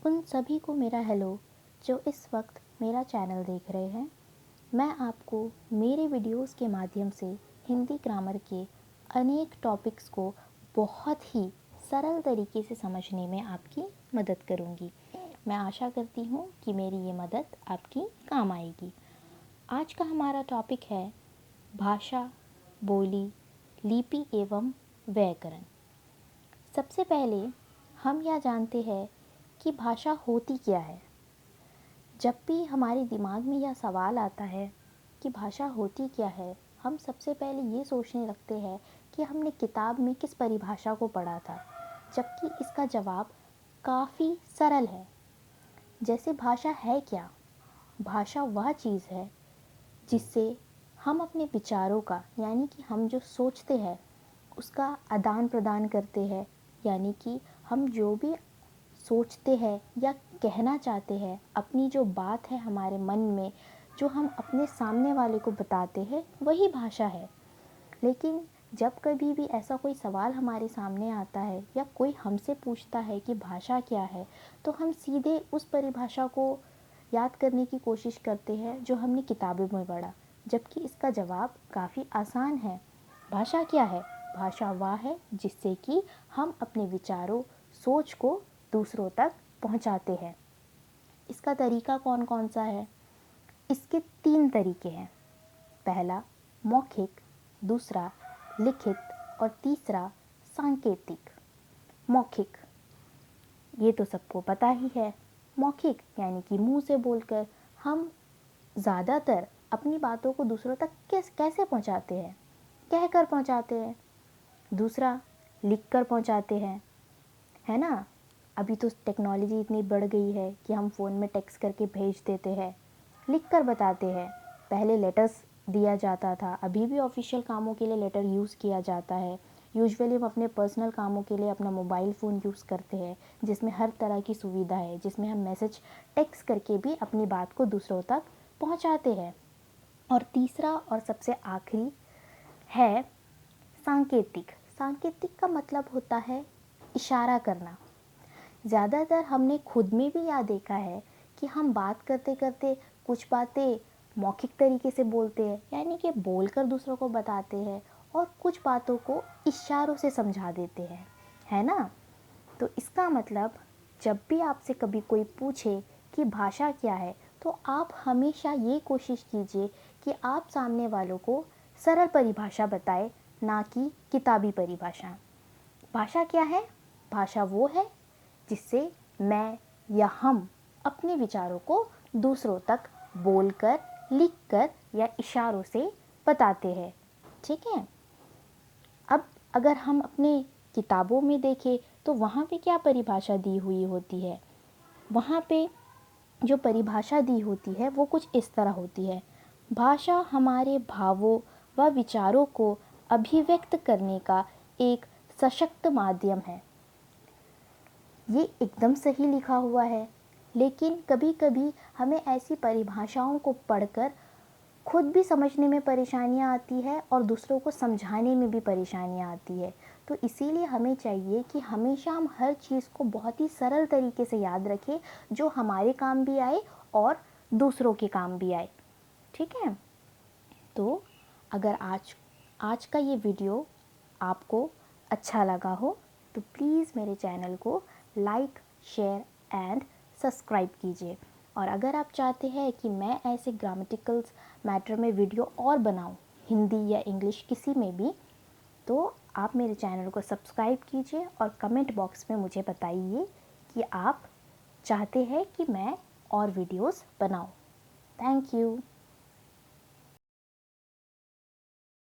उन सभी को मेरा हेलो जो इस वक्त मेरा चैनल देख रहे हैं। मैं आपको मेरे वीडियोस के माध्यम से हिंदी ग्रामर के अनेक टॉपिक्स को बहुत ही सरल तरीके से समझने में आपकी मदद करूंगी। मैं आशा करती हूँ कि मेरी ये मदद आपकी काम आएगी। आज का हमारा टॉपिक है भाषा, बोली, लिपि एवं व्याकरण। सबसे पहले हम यह जानते हैं कि भाषा होती क्या है। जब भी हमारे दिमाग में यह सवाल आता है कि भाषा होती क्या है, हम सबसे पहले ये सोचने लगते हैं कि हमने किताब में किस परिभाषा को पढ़ा था, जबकि इसका जवाब काफ़ी सरल है। जैसे भाषा है क्या? भाषा वह चीज़ है जिससे हम अपने विचारों का, यानी कि हम जो सोचते हैं उसका आदान प्रदान करते हैं। यानी कि हम जो भी सोचते हैं या कहना चाहते हैं, अपनी जो बात है हमारे मन में, जो हम अपने सामने वाले को बताते हैं, वही भाषा है। लेकिन जब कभी भी ऐसा कोई सवाल हमारे सामने आता है या कोई हमसे पूछता है कि भाषा क्या है, तो हम सीधे उस परिभाषा को याद करने की कोशिश करते हैं जो हमने किताबों में पढ़ा, जबकि इसका जवाब काफ़ी आसान है। भाषा क्या है? भाषा वह है जिससे कि हम अपने विचारों, सोच को दूसरों तक पहुंचाते हैं। इसका तरीका कौन कौन सा है? इसके 3 तरीके हैं। पहला मौखिक, दूसरा लिखित और तीसरा सांकेतिक। मौखिक, ये तो सबको पता ही है। मौखिक यानी कि मुंह से बोलकर हम ज़्यादातर अपनी बातों को दूसरों तक कैसे पहुंचाते हैं? कहकर पहुंचाते हैं। दूसरा लिखकर पहुंचाते हैं, है ना। अभी तो टेक्नोलॉजी इतनी बढ़ गई है कि हम फ़ोन में टेक्स्ट करके भेज देते हैं। लिख कर बताते हैं। पहले लेटर्स दिया जाता था, अभी भी ऑफिशियल कामों के लिए लेटर यूज़ किया जाता है। यूजुअली हम अपने पर्सनल कामों के लिए अपना मोबाइल फ़ोन यूज़ करते हैं, जिसमें हर तरह की सुविधा है, जिसमें हम मैसेज टेक्स्ट करके भी अपनी बात को दूसरों तक पहुंचाते हैं। और तीसरा और सबसे आखिरी है सांकेतिक। सांकेतिक का मतलब होता है इशारा करना। ज़्यादातर हमने खुद में भी यह देखा है कि हम बात करते करते कुछ बातें मौखिक तरीके से बोलते हैं, यानी कि बोलकर दूसरों को बताते हैं, और कुछ बातों को इशारों से समझा देते हैं, है ना। तो इसका मतलब जब भी आपसे कभी कोई पूछे कि भाषा क्या है, तो आप हमेशा ये कोशिश कीजिए कि आप सामने वालों को सरल परिभाषा बताएं, ना कि किताबी परिभाषा। भाषा क्या है? भाषा वो है जिससे मैं या हम अपने विचारों को दूसरों तक बोलकर, लिखकर या इशारों से बताते हैं। ठीक है। अब अगर हम अपने किताबों में देखें तो वहाँ पे क्या परिभाषा दी हुई होती है? वहाँ पे जो परिभाषा दी होती है वो कुछ इस तरह होती है। भाषा हमारे भावों व विचारों को अभिव्यक्त करने का एक सशक्त माध्यम है। ये एकदम सही लिखा हुआ है, लेकिन कभी कभी हमें ऐसी परिभाषाओं को पढ़कर खुद भी समझने में परेशानियाँ आती है और दूसरों को समझाने में भी परेशानियाँ आती है। तो इसीलिए हमें चाहिए कि हमेशा हम हर चीज़ को बहुत ही सरल तरीके से याद रखें, जो हमारे काम भी आए और दूसरों के काम भी आए। ठीक है। तो अगर आज का ये वीडियो आपको अच्छा लगा हो तो प्लीज़ मेरे चैनल को लाइक, शेयर एंड सब्सक्राइब कीजिए। और अगर आप चाहते हैं कि मैं ऐसे ग्रामेटिकल्स मैटर में वीडियो और बनाऊं, हिंदी या इंग्लिश किसी में भी, तो आप मेरे चैनल को सब्सक्राइब कीजिए और कमेंट बॉक्स में मुझे बताइए कि आप चाहते हैं कि मैं और वीडियोस बनाऊं। Thank you.